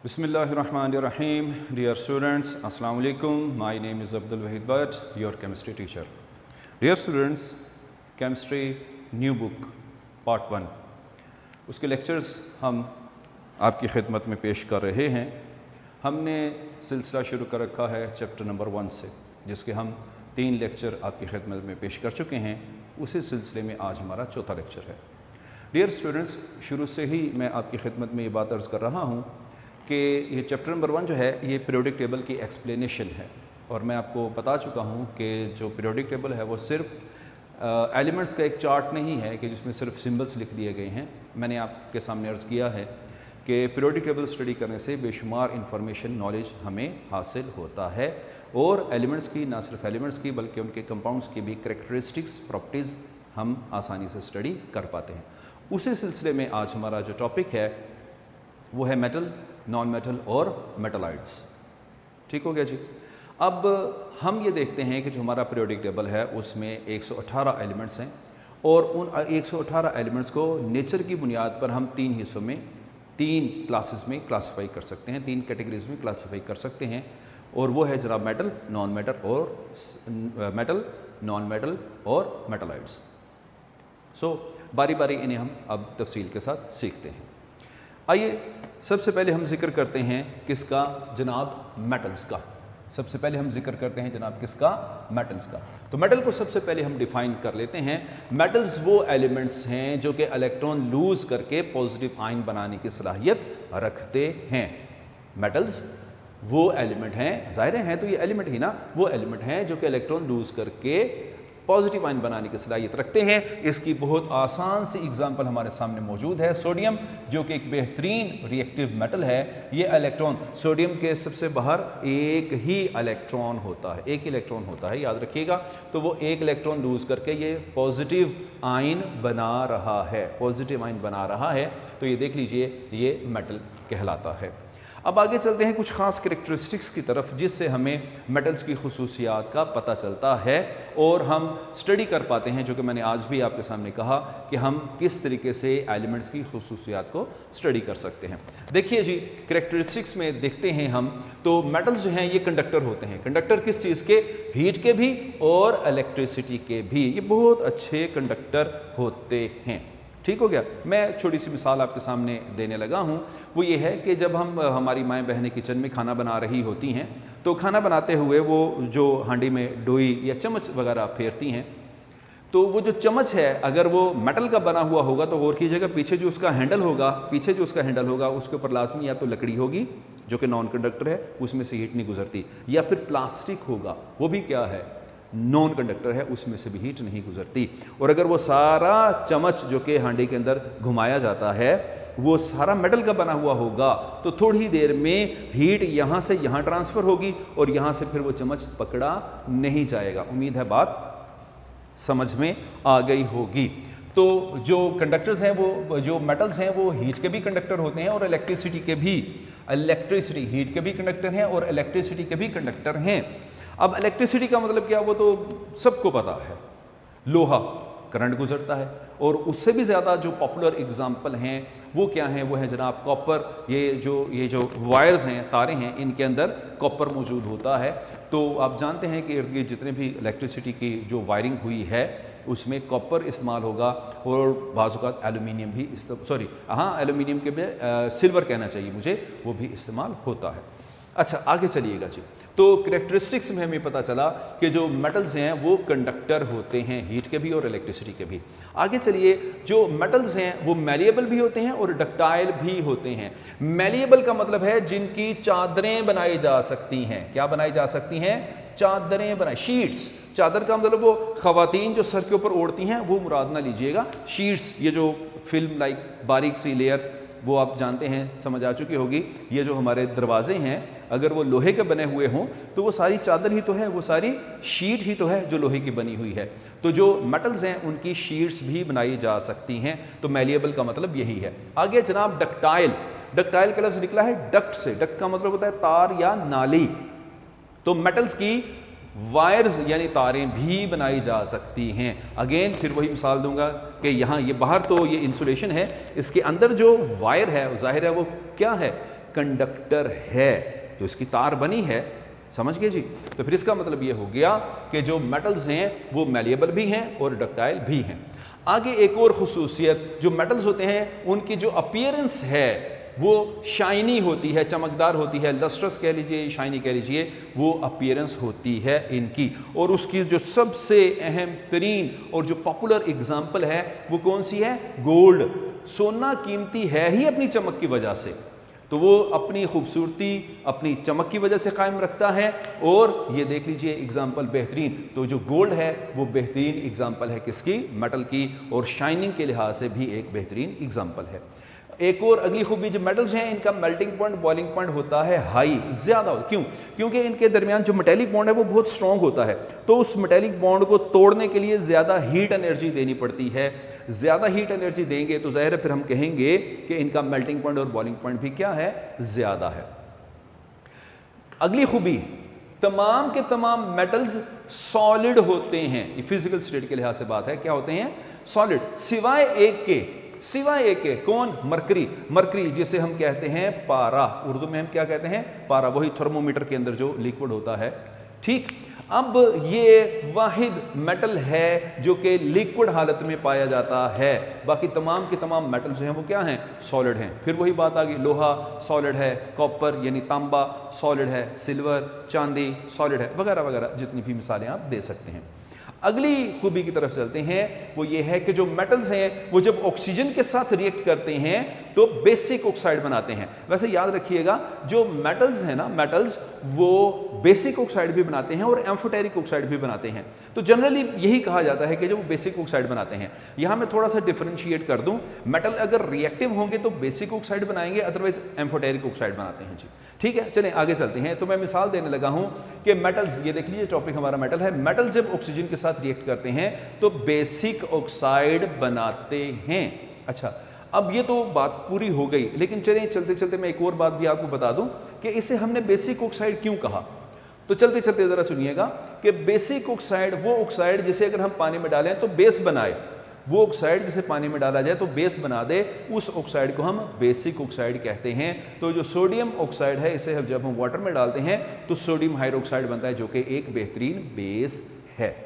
Bismillahirrahmanirrahim. Dear students, Assalamu alaikum. My name is Abdul Wahid Bhatt, your chemistry teacher. Dear students, chemistry new book part 1 उसके lectures हम आपकी खिदमत में पेश कर रहे हैं। हमने सिलसिला शुरू कर रखा है चैप्टर नंबर 1 से, जिसके हम 3 लेक्चर आपकी खिदमत में पेश कर चुके हैं। उसी सिलसिले में आज हमारा चौथा लेक्चर है। डियर स्टूडेंट्स, शुरू से ही मैं आपकी खिदमत में ये बात अर्ज़ कर रहा हूँ कि ये चैप्टर नंबर 1 जो है ये पीरियोडिक टेबल की एक्सप्लेनेशन है, और मैं आपको बता चुका हूँ कि जो पीरियोडिक टेबल है वो सिर्फ एलिमेंट्स का एक चार्ट नहीं है कि जिसमें सिर्फ सिंबल्स लिख दिए गए हैं। मैंने आपके सामने अर्ज़ किया है कि पीरियोडिक टेबल स्टडी करने से बेशुमार इंफॉर्मेशन नॉलेज हमें हासिल होता है, और एलिमेंट्स की, ना सिर्फ एलिमेंट्स की बल्कि उनके कंपाउंड्स की भी कैरेक्टरिस्टिक्स, प्रॉपर्टीज़ हम आसानी से स्टडी कर पाते हैं। उसी सिलसिले में आज हमारा जो टॉपिक है वो है मेटल, नॉन मेटल और मेटलाइड्स। ठीक हो गया जी। अब हम ये देखते हैं कि जो हमारा पीरियोडिक टेबल है उसमें 118 एलिमेंट्स हैं, और उन 118 एलिमेंट्स को नेचर की बुनियाद पर हम 3 हिस्सों में, 3 क्लासेस में क्लासीफाई कर सकते हैं, 3 कैटेगरीज में क्लासीफाई कर सकते हैं। और वो है जनाब मेटल, नॉन मेटल और मेटलाइड्स। सो बारी बारी इन्हें हम अब तफसील के साथ सीखते हैं। आइए सबसे पहले हम जिक्र करते हैं किसका जनाब, मेटल्स का। सबसे पहले हम जिक्र करते हैं जनाब किसका, मेटल्स का। तो मेटल को सबसे पहले हम डिफाइन कर लेते हैं। मेटल्स वो एलिमेंट्स हैं जो कि इलेक्ट्रॉन लूज करके पॉजिटिव आयन बनाने की सलाहियत रखते हैं। मेटल्स वो एलिमेंट हैं, जाहिर है तो ये एलिमेंट ही ना, वो एलिमेंट हैं जो कि इलेक्ट्रॉन लूज करके पॉजिटिव आयन बनाने की सलाहियत रखते हैं। इसकी बहुत आसान सी एग्जांपल हमारे सामने मौजूद है, सोडियम, जो कि एक बेहतरीन रिएक्टिव मेटल है। ये इलेक्ट्रॉन, सोडियम के सबसे बाहर एक ही इलेक्ट्रॉन होता है, एक इलेक्ट्रॉन होता है, याद रखिएगा। तो वो एक इलेक्ट्रॉन लूज करके ये पॉजिटिव आयन बना रहा है, पॉजिटिव आयन बना रहा है। तो ये देख लीजिए, ये मेटल कहलाता है। अब आगे चलते हैं कुछ ख़ास कैरेक्टरिस्टिक्स की तरफ, जिससे हमें मेटल्स की खुसूसियात का पता चलता है और हम स्टडी कर पाते हैं, जो कि मैंने आज भी आपके सामने कहा कि हम किस तरीके से एलिमेंट्स की खुसूसियात को स्टडी कर सकते हैं। देखिए जी, कैरेक्टरिस्टिक्स में देखते हैं हम, तो मेटल्स जो हैं ये कंडक्टर होते हैं। कंडक्टर किस चीज़ के? हीट के भी और इलेक्ट्रिसिटी के भी। ये बहुत अच्छे कंडक्टर होते हैं। ठीक हो गया। मैं छोटी सी मिसाल आपके सामने देने लगा हूँ। वो ये है कि जब हम, हमारी माएँ बहनें किचन में खाना बना रही होती हैं, तो खाना बनाते हुए वो जो हांडी में डोई या चम्मच वगैरह फेरती हैं, तो वो जो चम्मच है अगर वो मेटल का बना हुआ होगा तो गौर कीजिएगा, पीछे जो उसका हैंडल होगा उसके ऊपर लाजमी या तो लकड़ी होगी जो कि नॉन कंडक्टर है, उसमें से हीट नहीं गुजरती, या फिर प्लास्टिक होगा, वो भी क्या है, नॉन कंडक्टर है, उसमें से भी हीट नहीं गुजरती। और अगर वो सारा चम्मच जो कि हांडी के अंदर घुमाया जाता है वो सारा मेटल का बना हुआ होगा, तो थोड़ी देर में हीट यहाँ से यहाँ ट्रांसफ़र होगी और यहाँ से फिर वो चम्मच पकड़ा नहीं जाएगा। उम्मीद है बात समझ में आ गई होगी। तो जो कंडक्टर्स हैं, वो जो मेटल्स हैं वो हीट के भी कंडक्टर होते हैं और इलेक्ट्रिसिटी के भी। हीट के भी कंडक्टर हैं और इलेक्ट्रिसिटी के भी कंडक्टर हैं। अब इलेक्ट्रिसिटी का मतलब क्या, वो तो सबको पता है, लोहा, करंट गुजरता है। और उससे भी ज़्यादा जो पॉपुलर एग्जाम्पल हैं वो क्या हैं, वो है जनाब कॉपर। ये जो वायर्स हैं, तारे हैं, इनके अंदर कॉपर मौजूद होता है। तो आप जानते हैं कि इर्द गिर्द जितने भी इलेक्ट्रिसिटी की जो वायरिंग हुई है उसमें कॉपर इस्तेमाल होगा, और बाज़-औक़ात एल्यूमिनियम भी, एल्यूमिनियम के में सिल्वर कहना चाहिए मुझे, वो भी इस्तेमाल होता है। अच्छा, आगे चलिएगा जी। तो कैरेक्टरिस्टिक्स में हमें पता चला कि जो मेटल्स हैं वो कंडक्टर होते हैं, हीट के भी और इलेक्ट्रिसिटी के भी। आगे चलिए, जो मेटल्स हैं वो मैलिएबल भी होते हैं और डक्टाइल भी होते हैं। मैलिएबल का मतलब है जिनकी चादरें बनाई जा सकती हैं। क्या बनाई जा सकती हैं? चादरें बनाई, शीट्स। चादर का मतलब वो ख़वातीन जो सर के ऊपर ओढ़ती हैं वो मुराद ना लीजिएगा। शीट्स, ये जो फिल्म लाइक बारीक सी लेयर, वो आप जानते हैं, समझ आ चुकी होगी। ये जो हमारे दरवाजे हैं अगर वो लोहे के बने हुए हों तो वो सारी चादर ही तो है, वो सारी शीट ही तो है जो लोहे की बनी हुई है। तो जो मेटल्स हैं उनकी शीट्स भी बनाई जा सकती हैं। तो मैलिएबल का मतलब यही है। आगे जनाब डक्टाइल। डक्टाइल का लफ्ज़ निकला है डक्ट से। डक्ट का मतलब होता है तार या नाली। तो मेटल्स की वायर्स यानी तारें भी बनाई जा सकती हैं। अगेन फिर वही मिसाल दूंगा कि यहाँ ये बाहर तो ये इंसुलेशन है, इसके अंदर जो वायर है जाहिर है वो क्या है, कंडक्टर है, तो इसकी तार बनी है, समझ गए जी। तो फिर इसका मतलब ये हो गया कि जो मेटल्स हैं वो मैलिएबल भी हैं और डक्टाइल भी हैं। आगे एक और खुसूसियत, जो मेटल्स होते हैं उनकी जो अपीयरेंस है वो शाइनी होती है, चमकदार होती है, लस्ट्रस कह लीजिए, शाइनी कह लीजिए, वो अपीयरेंस होती है इनकी। और उसकी जो सबसे अहम तरीन और जो पॉपुलर एग्जाम्पल है वो कौन सी है? गोल्ड। सोना कीमती है ही अपनी चमक की वजह से, तो वो अपनी खूबसूरती अपनी चमक की वजह से कायम रखता है। और ये देख लीजिए एग्जाम्पल बेहतरीन, तो जो गोल्ड है वो बेहतरीन एग्जाम्पल है किसकी? मेटल की, और शाइनिंग के लिहाज से भी एक बेहतरीन एग्जाम्पल है। एक और अगली खूबी, जो मेटल्स हैं इनका मेल्टिंग पॉइंट, बॉइलिंग पॉइंट होता है हाई, ज़्यादा। क्यों? क्योंकि इनके दरमियान जो मेटेलिक बॉन्ड है वो बहुत स्ट्रॉन्ग होता है, तो उस मेटेलिक बॉन्ड को तोड़ने के लिए ज़्यादा हीट एनर्जी देनी पड़ती है। ज़्यादा हीट एनर्जी देंगे तो ज़ाहिर है फिर हम कहेंगे कि इनका मेल्टिंग पॉइंट और बॉइलिंग पॉइंट भी क्या है? ज़्यादा है। अगली खूबी, तमाम के तमाम मेटल्स सॉलिड होते हैं, फिजिकल स्टेट के लिहाज से बात है, क्या होते हैं? सॉलिड, सिवाय एक के। कौन? मरकरी। मरकरी जिसे हम कहते हैं पारा, उर्दू में हम क्या कहते हैं? पारा, वही थर्मोमीटर के अंदर जो लिक्विड होता है। ठीक, अब ये वाहिद मेटल है जो कि लिक्विड हालत में पाया जाता है, बाकी तमाम के तमाम मेटल जो हैं वो क्या हैं? सॉलिड हैं। फिर वही बात आ गई, लोहा सॉलिड है, कॉपर यानी तांबा सॉलिड है, सिल्वर चांदी सॉलिड है, वगैरह वगैरह, जितनी भी मिसालें आप दे सकते हैं। अगली खूबी की तरफ चलते हैं, वो ये है कि जो मेटल्स हैं वो जब ऑक्सीजन के साथ रिएक्ट करते हैं तो बेसिक ऑक्साइड बनाते हैं। वैसे याद रखिएगा, जो मेटल्स हैं ना, मेटल्स वो बेसिक ऑक्साइड भी बनाते हैं और एम्फोटेरिक ऑक्साइड भी बनाते हैं। तो जनरली यही कहा जाता है कि जो बेसिक ऑक्साइड बनाते हैं। यहाँ मैं थोड़ा सा डिफरेंशिएट कर दूं, मेटल अगर रिएक्टिव होंगे तो बेसिक ऑक्साइड बनाएंगे, अदरवाइज एम्फोटेरिक ऑक्साइड बनाते हैं जी। ठीक है, चलें आगे चलते हैं। तो मैं मिसाल देने लगा हूं कि मेटल्स, ये देख लीजिए टॉपिक हमारा मेटल है, मेटल जब ऑक्सीजन के साथ रिएक्ट करते हैं तो बेसिक ऑक्साइड बनाते हैं। अच्छा, अब ये तो बात पूरी हो गई, लेकिन चलिए चलते चलते मैं एक और बात भी आपको बता दूं कि इसे हमने बेसिक ऑक्साइड क्यों कहा। तो चलते चलते जरा सुनिएगा कि बेसिक ऑक्साइड वो ऑक्साइड जिसे अगर हम पानी में डालें तो बेस बनाए, वो ऑक्साइड जिसे पानी में डाला जाए तो बेस बना दे, उस ऑक्साइड को हम बेसिक ऑक्साइड कहते हैं। तो जो सोडियम ऑक्साइड है, इसे जब हम वाटर में डालते हैं तो सोडियम हाइड्रोक्साइड बनता है, जो कि एक बेहतरीन बेस है।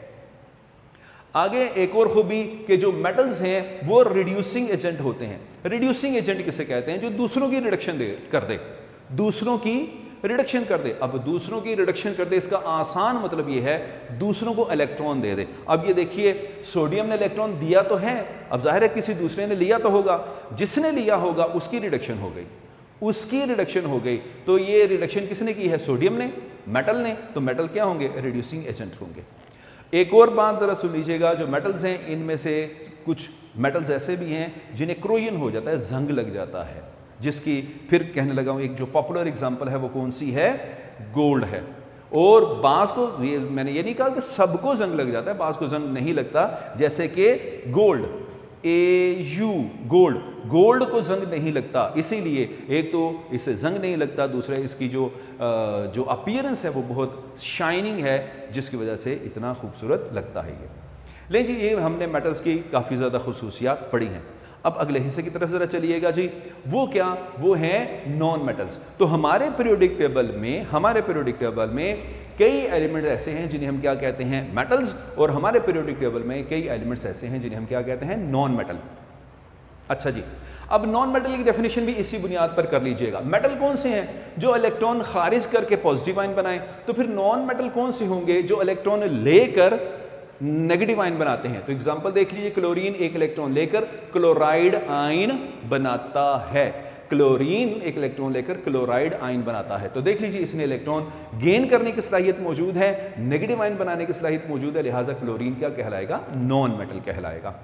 आगे एक और खूबी कि जो मेटल्स हैं वो रिड्यूसिंग एजेंट होते हैं। रिड्यूसिंग एजेंट किसे कहते हैं? जो दूसरों की रिडक्शन कर दे, दूसरों की रिडक्शन कर दे। अब दूसरों की रिडक्शन कर दे, इसका आसान मतलब ये है दूसरों को इलेक्ट्रॉन दे दे। अब ये देखिए, सोडियम ने इलेक्ट्रॉन दिया तो है, अब जाहिर है किसी दूसरे ने लिया तो होगा, जिसने लिया होगा उसकी रिडक्शन हो गई, उसकी रिडक्शन हो गई। तो ये रिडक्शन किसने की है? सोडियम ने, मेटल ने। तो मेटल क्या होंगे? रिड्यूसिंग एजेंट होंगे। एक और बात जरा सुन लीजिएगा, जो मेटल्स हैं इनमें से कुछ मेटल्स ऐसे भी हैं जिन्हें क्रोयन हो जाता है, जंग लग जाता है, जिसकी फिर कहने लगा हूं एक जो पॉपुलर एग्जांपल है वो कौन सी है? गोल्ड है। और बाज को मैंने ये नहीं कहा कि सबको जंग लग जाता है, बाज को जंग नहीं लगता, जैसे कि गोल्ड, AU गोल्ड, गोल्ड को जंग नहीं लगता। इसीलिए एक तो इससे जंग नहीं लगता, दूसरा इसकी जो अपीयरेंस है वो बहुत शाइनिंग है, जिसकी वजह से इतना खूबसूरत लगता है ये। लेकिन जी ये हमने मेटल्स की काफ़ी ज़्यादा खुसूसियात पढ़ी हैं। अब अगले हिस्से की तरफ ज़रा चलिएगा जी, वो क्या? वो हैं नॉन मेटल्स। तो हमारे पीरियोडिक टेबल में कई एलिमेंट ऐसे हैं जिन्हें हम क्या कहते हैं? मेटल्स। और हमारे पीरियोडिक टेबल में कई एलिमेंट्स ऐसे हैं जिन्हें हम क्या कहते हैं? Non metal. अच्छा जी, अब नॉन मेटल की डेफिनेशन भी इसी बुनियाद पर कर लीजिएगा। मेटल कौन से हैं? जो इलेक्ट्रॉन खारिज करके पॉजिटिव आयन बनाएं। तो फिर नॉन मेटल कौन से होंगे? जो इलेक्ट्रॉन लेकर नेगेटिव आयन बनाते हैं। तो एग्जांपल देख लीजिए, क्लोरीन एक इलेक्ट्रॉन लेकर क्लोराइड आयन बनाता है, क्लोरीन एक इलेक्ट्रॉन लेकर क्लोराइड आयन बनाता है। तो देख लीजिए, इसने इलेक्ट्रॉन गेन करने की सलाहियत मौजूद है, नेगेटिव आयन बनाने की सलाहियत मौजूद है, लिहाजा क्लोरीन क्या कहलाएगा? नॉन मेटल कहलाएगा।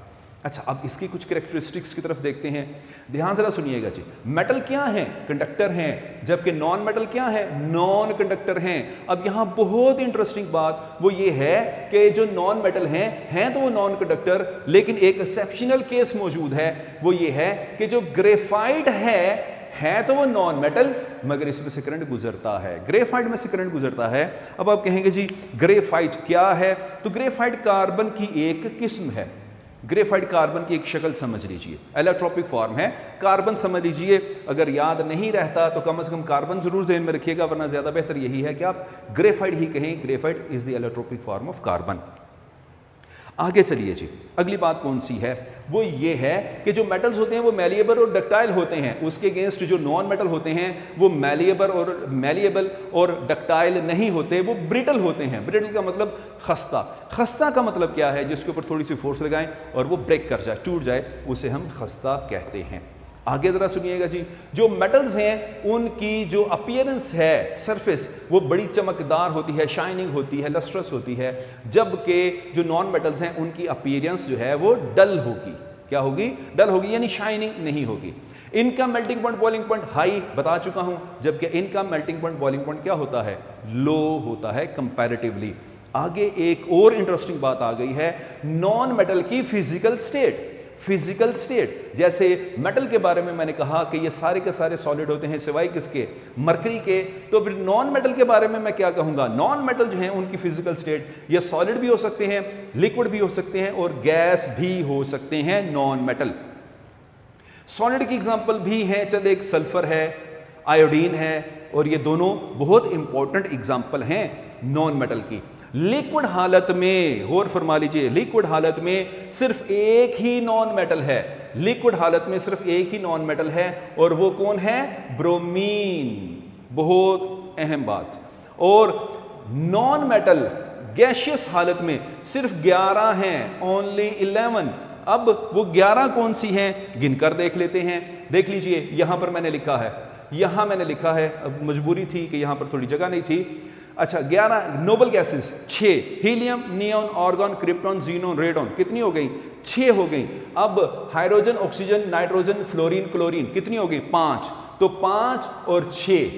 अच्छा, अब इसकी कुछ कैरेक्टरिस्टिक्स की तरफ देखते हैं, ध्यान जरा सुनिएगा जी। मेटल क्या है? कंडक्टर हैं, जबकि नॉन मेटल क्या है? नॉन कंडक्टर हैं। अब यहाँ बहुत इंटरेस्टिंग बात वो ये है कि जो नॉन मेटल हैं तो वो नॉन कंडक्टर, लेकिन एक एक्सेप्शनल केस मौजूद है, वो ये है कि जो ग्रेफाइट है तो वो नॉन मेटल, मगर इसमें से करंट गुजरता है, ग्रेफाइट में से करंट गुजरता है। अब आप कहेंगे जी ग्रेफाइट क्या है? तो ग्रेफाइट कार्बन की एक किस्म है, ग्रेफाइट कार्बन की एक शक्ल समझ लीजिए, एलोट्रोपिक फॉर्म है, कार्बन समझ लीजिए। अगर याद नहीं रहता तो कम से कम कार्बन जरूर ध्यान में रखिएगा, वरना ज्यादा बेहतर यही है कि आप ग्रेफाइट ही कहें। Graphite is the allotropic form of carbon. आगे चलिए जी, अगली बात कौन सी है, वो ये है कि जो मेटल्स होते हैं वो मैलिएबल और डक्टाइल होते हैं, उसके अगेंस्ट जो नॉन मेटल होते हैं वो मैलिएबल और डक्टाइल नहीं होते, वो ब्रिटल होते हैं। ब्रिटल का मतलब खस्ता। खस्ता का मतलब क्या है, जिसके ऊपर थोड़ी सी फोर्स लगाएं और वो ब्रेक कर जाए, टूट जाए, उसे हम खस्ता कहते हैं। आगे जरा सुनिएगा जी, जो मेटल्स हैं उनकी जो अपीयरेंस है, सरफेस, वो बड़ी चमकदार होती है, शाइनिंग होती है, लस्ट्रस होती है, जबकि जो नॉन मेटल्स हैं उनकी अपीयरेंस जो है वो डल होगी। क्या होगी? डल होगी, यानी शाइनिंग नहीं होगी। इनका melting point boiling point high बता चुका हूं, जबकि इनका मेल्टिंग पॉइंट बॉइलिंग पॉइंट क्या होता है? लो होता है कंपैरेटिवली। आगे एक और इंटरेस्टिंग बात आ गई है, नॉन मेटल की फिजिकल स्टेट। फिजिकल स्टेट, जैसे मेटल के बारे में मैंने कहा कि ये सारे के सारे सॉलिड होते हैं सिवाय किसके? मरकरी के। तो फिर नॉन मेटल के बारे में मैं क्या कहूंगा? नॉन मेटल जो है उनकी फिजिकल स्टेट ये सॉलिड भी हो सकते हैं, लिक्विड भी हो सकते हैं और गैस भी हो सकते हैं नॉन मेटल। सॉलिड की एग्जांपल भी है, चल एक सल्फर है, आयोडीन है, और ये दोनों बहुत इंपॉर्टेंट एग्जांपल हैं नॉन मेटल की। लिक्विड हालत में, गौर फरमा लीजिए, लिक्विड हालत में सिर्फ एक ही नॉन मेटल है। लिक्विड हालत में सिर्फ एक ही नॉन मेटल है, और वो कौन है? ब्रोमीन। बहुत अहम बात। और नॉन मेटल गैशियस हालत में सिर्फ 11 हैं, ओनली 11। अब वो 11 कौन सी हैं, गिनकर देख लेते हैं। देख लीजिए, यहां पर मैंने लिखा है, यहां मैंने लिखा है, अब मजबूरी थी कि यहां पर थोड़ी जगह नहीं थी। अच्छा, 11 noble gases, 6, helium, neon, argon, krypton, xenon, radon, कितनी हो गई? 6 हो गई। अब hydrogen, oxygen, nitrogen, fluorine, chlorine, कितनी हो गई? 5। तो 5 और 6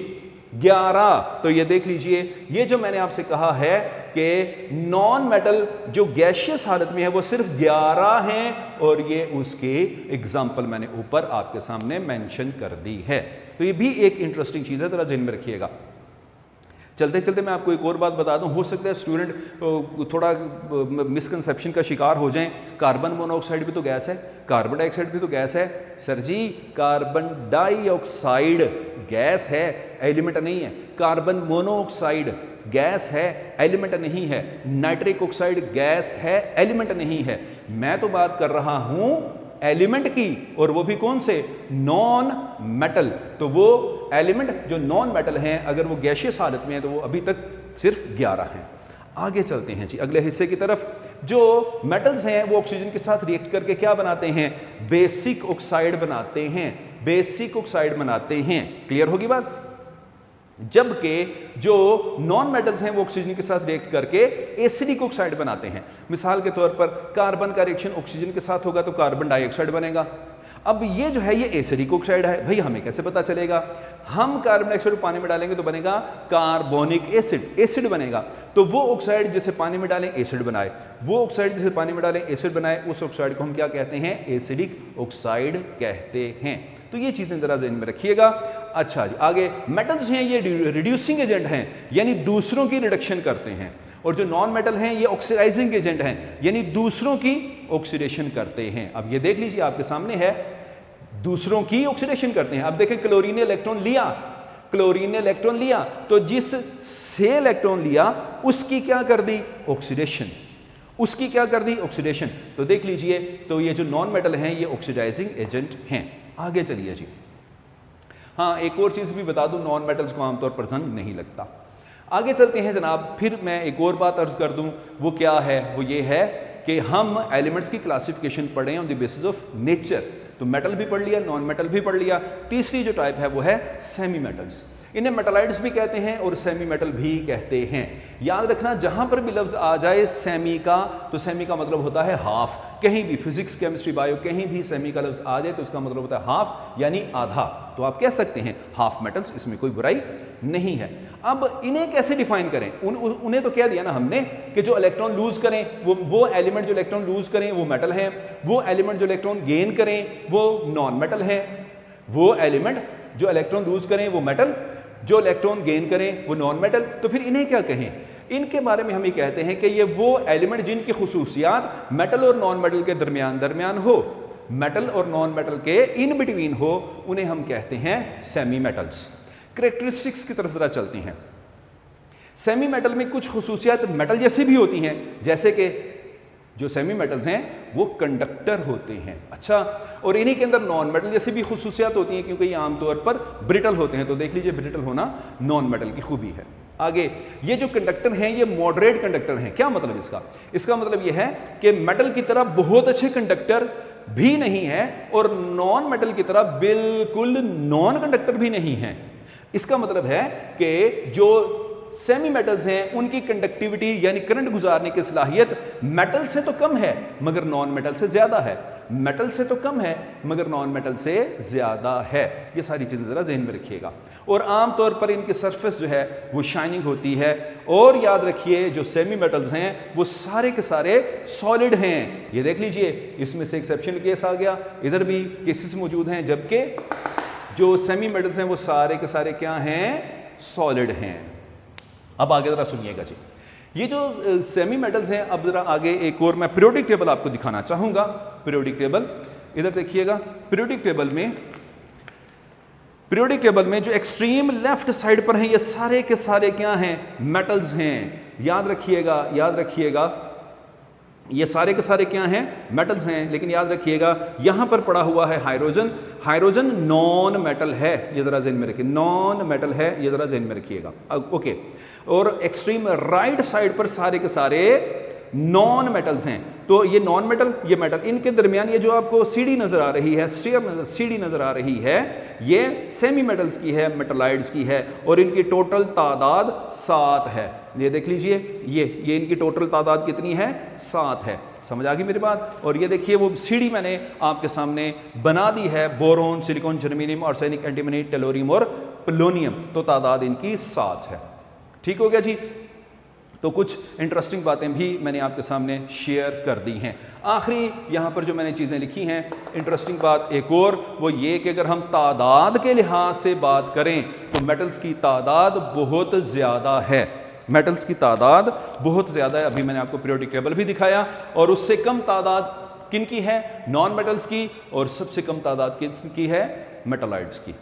11। तो ये देख लीजिए, ये जो मैंने आपसे कहा है कि नॉन मेटल जो गैशियस हालत में है वो सिर्फ 11 हैं, और ये उसके एग्जाम्पल मैंने ऊपर आपके सामने मेंशन कर दी है। तो ये भी एक इंटरेस्टिंग चीज है, जरा ध्यान में रखिएगा। चलते चलते मैं आपको एक और बात बता दूं, हो सकता है स्टूडेंट थोड़ा मिसकंसेप्शन का शिकार हो जाएं। कार्बन मोनोऑक्साइड भी तो गैस है, कार्बन डाइऑक्साइड भी तो गैस है। सर जी, कार्बन डाइऑक्साइड गैस है, एलिमेंट नहीं है। कार्बन मोनोऑक्साइड गैस है, एलिमेंट नहीं है। नाइट्रिक ऑक्साइड गैस है, एलिमेंट नहीं है। मैं तो बात कर रहा हूं एलिमेंट की, और वो भी कौन से? Non metal. तो वो एलिमेंट जो नॉन मेटल हैं, अगर वो गैशियस हालत में है तो वो अभी तक सिर्फ 11 हैं। आगे चलते हैं जी अगले हिस्से की तरफ। जो मेटल्स हैं वो ऑक्सीजन के साथ रिएक्ट करके क्या बनाते हैं? बेसिक ऑक्साइड बनाते हैं, बेसिक ऑक्साइड बनाते हैं। क्लियर होगी बात? जबकि जो नॉन मेटल्स हैं वो ऑक्सीजन के साथ रिएक्ट करके एसिडिक ऑक्साइड बनाते हैं। मिसाल के तौर पर कार्बन का रिएक्शन ऑक्सीजन के साथ होगा तो कार्बन डाइऑक्साइड बनेगा। अब ये जो है ये एसिडिक ऑक्साइड है, भाई हमें कैसे पता चलेगा? हम कार्बन डाइऑक्साइड पानी में डालेंगे तो बनेगा कार्बोनिक एसिड, एसिड बनेगा। तो वो ऑक्साइड जिसे पानी में डालें एसिड बनाए, वो ऑक्साइड जिसे पानी में डालें एसिड बनाए, उस ऑक्साइड को हम क्या कहते हैं? एसिडिक ऑक्साइड कहते हैं। तो ये चीजें जरा ध्यान में रखिएगा। अच्छा जी, आगे मेटल्स हैं ये रिड्यूसिंग एजेंट हैं, यानी दूसरों की रिडक्शन करते हैं, और जो नॉन मेटल हैं ये ऑक्सीडाइजिंग एजेंट हैं, यानी दूसरों की ऑक्सीडेशन करते हैं। अब ये देख लीजिए आपके सामने है, दूसरों की ऑक्सीडेशन करते हैं। अब देखें, क्लोरीन ने इलेक्ट्रॉन लिया, क्लोरीन ने इलेक्ट्रॉन लिया, तो जिस से इलेक्ट्रॉन लिया उसकी क्या कर दी? ऑक्सीडेशन। उसकी क्या कर दी? ऑक्सीडेशन। तो देख लीजिए, तो ये जो नॉन मेटल हैं ये ऑक्सीडाइजिंग एजेंट हैं। आगे चलिए जी। हाँ, एक और चीज भी बता दूं, नॉन मेटल्स को आमतौर पर जंग नहीं लगता। आगे चलते हैं जनाब। फिर मैं एक और बात अर्ज कर दूं, वो क्या है? वो ये है कि हम एलिमेंट्स की क्लासिफिकेशन पढ़ें on the basis of nature. तो मेटल भी पढ़ लिया, नॉन मेटल भी पढ़ लिया। तीसरी जो टाइप है वो है सेमी मेटल्स। इन्हें मेटलाइड्स भी कहते हैं और सेमी मेटल भी कहते हैं। याद रखना, जहां पर भी लफ्ज आ जाए सेमी का, तो सेमी का मतलब होता है हाफ। कहीं भी फिजिक्स, केमिस्ट्री, बायो कहीं भी सेमी का लफ्ज आ जाए तो इसका मतलब होता है हाफ, यानी आधा। तो आप कह सकते हैं हाफ मेटल्स, इसमें कोई बुराई नहीं है। अब इन्हें कैसे डिफाइन करें? उन्हें तो कह दिया ना हमने कि जो इलेक्ट्रॉन लूज करें, वो एलिमेंट जो इलेक्ट्रॉन लूज करें वो मेटल हैं, वो एलिमेंट जो इलेक्ट्रॉन गेन करें वो नॉन मेटल हैं, वो एलिमेंट जो इलेक्ट्रॉन लूज करें वो मेटल, जो इलेक्ट्रॉन गेन करें वो नॉन मेटल। तो फिर इन्हें क्या कहें? इनके बारे में हम ये कहते हैं कि ये वो एलिमेंट जिनकी खुसूसियात मेटल और नॉन मेटल के दरमियान हो, मेटल और नॉन मेटल के इन बिटवीन हो, उन्हें हम कहते हैं सेमी मेटल्स। कैरेक्टरिस्टिक्स की तरफ जरा चलते हैं। सेमी मेटल में कुछ खुसूसियात मेटल जैसी भी होती हैं, जैसे कि जो सेमी मेटल्स हैं वो कंडक्टर होते हैं। अच्छा, और इन्हीं के अंदर नॉन मेटल जैसी भी खुसूसियात होती हैं, क्योंकि ये आमतौर पर ब्रिटल होते हैं। तो देख लीजिए, ब्रिटल होना नॉन मेटल की खूबी है। आगे, ये जो कंडक्टर हैं ये मॉडरेट कंडक्टर हैं। क्या मतलब इसका? इसका मतलब ये है कि मेटल की तरह बहुत अच्छे कंडक्टर भी नहीं है और नॉन मेटल की तरह बिल्कुल नॉन कंडक्टर भी नहीं है। इसका मतलब है कि जो सेमी मेटल्स हैं उनकी कंडक्टिविटी यानी करंट गुजारने की सलाहियत मेटल से तो कम है मगर नॉन मेटल से ज्यादा है। मेटल से तो कम है मगर नॉन मेटल से ज्यादा है। ये सारी चीजें जरा ज़हन में रखिएगा। और आमतौर पर इनकी सरफेस जो है वो शाइनिंग होती है। और याद रखिए, जो सेमी मेटल्स हैं वो सारे के सारे सॉलिड हैं। ये देख लीजिए, इसमें से एक्सेप्शनल केस आ गया, इधर भी केसेस मौजूद हैं, जबकि जो सेमी मेटल्स हैं वो सारे के सारे क्या हैं? सॉलिड हैं। अब आगे जरा सुनिएगा जी, ये जो सेमी मेटल्स हैं, अब जरा आगे एक और मैं पीरियोडिक टेबल आपको दिखाना चाहूंगा। पीरियोडिक टेबल इधर देखिएगा। पीरियोडिक टेबल में जो एक्सट्रीम लेफ्ट साइड पर हैं ये सारे के सारे क्या हैं? मेटल्स हैं। याद रखिएगा ये सारे के सारे क्या हैं? मेटल्स हैं। लेकिन याद रखिएगा यहां पर पड़ा हुआ है हाइड्रोजन। हाइड्रोजन नॉन मेटल है, ये जरा ज़हन में रखिए। नॉन मेटल है, ये जरा ज़हन में रखिएगा। ओके, और एक्सट्रीम राइट साइड पर सारे के सारे नॉन मेटल्स हैं। तो ये नॉन मेटल, ये मेटल, इनके दरमियान ये जो आपको सीढ़ी नजर आ रही है, सीढ़ी नजर आ रही है, ये सेमी मेटल्स की है, मेटलाइड्स की है। और इनकी टोटल तादाद 7 है। ये देख लीजिए, ये इनकी टोटल तादाद कितनी है? 7 है। समझ आ गई मेरी बात? और ये देखिए वो सीढ़ी मैंने आपके सामने बना दी है। Boron, silicon, germanium, arsenic, antimony, tellurium और पोलोनियम। तो तादाद इनकी 7 है। ठीक हो गया जी। तो कुछ इंटरेस्टिंग बातें भी मैंने आपके सामने शेयर कर दी हैं। आखिरी यहाँ पर जो मैंने चीज़ें लिखी हैं, इंटरेस्टिंग बात एक और, वो ये कि अगर हम तादाद के लिहाज से बात करें तो मेटल्स की तादाद बहुत ज़्यादा है। मेटल्स की तादाद बहुत ज़्यादा है। अभी मैंने आपको पीरियोडिक टेबल भी दिखाया। और उससे कम तादाद किन की है? नॉन मेटल्स की। और सबसे कम तादाद किसकी है? मेटलाइड्स की।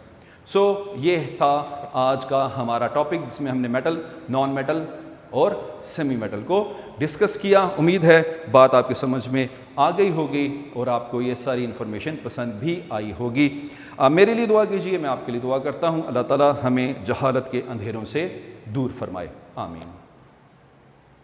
सो ये था आज का हमारा टॉपिक, जिसमें हमने मेटल, नॉन मेटल और सेमी मेटल को डिस्कस किया। उम्मीद है बात आपकी समझ में आ गई होगी और आपको ये सारी इन्फॉर्मेशन पसंद भी आई होगी। मेरे लिए दुआ कीजिए, मैं आपके लिए दुआ करता हूँ। अल्लाह ताला हमें जहालत के अंधेरों से दूर फरमाए। आमीन।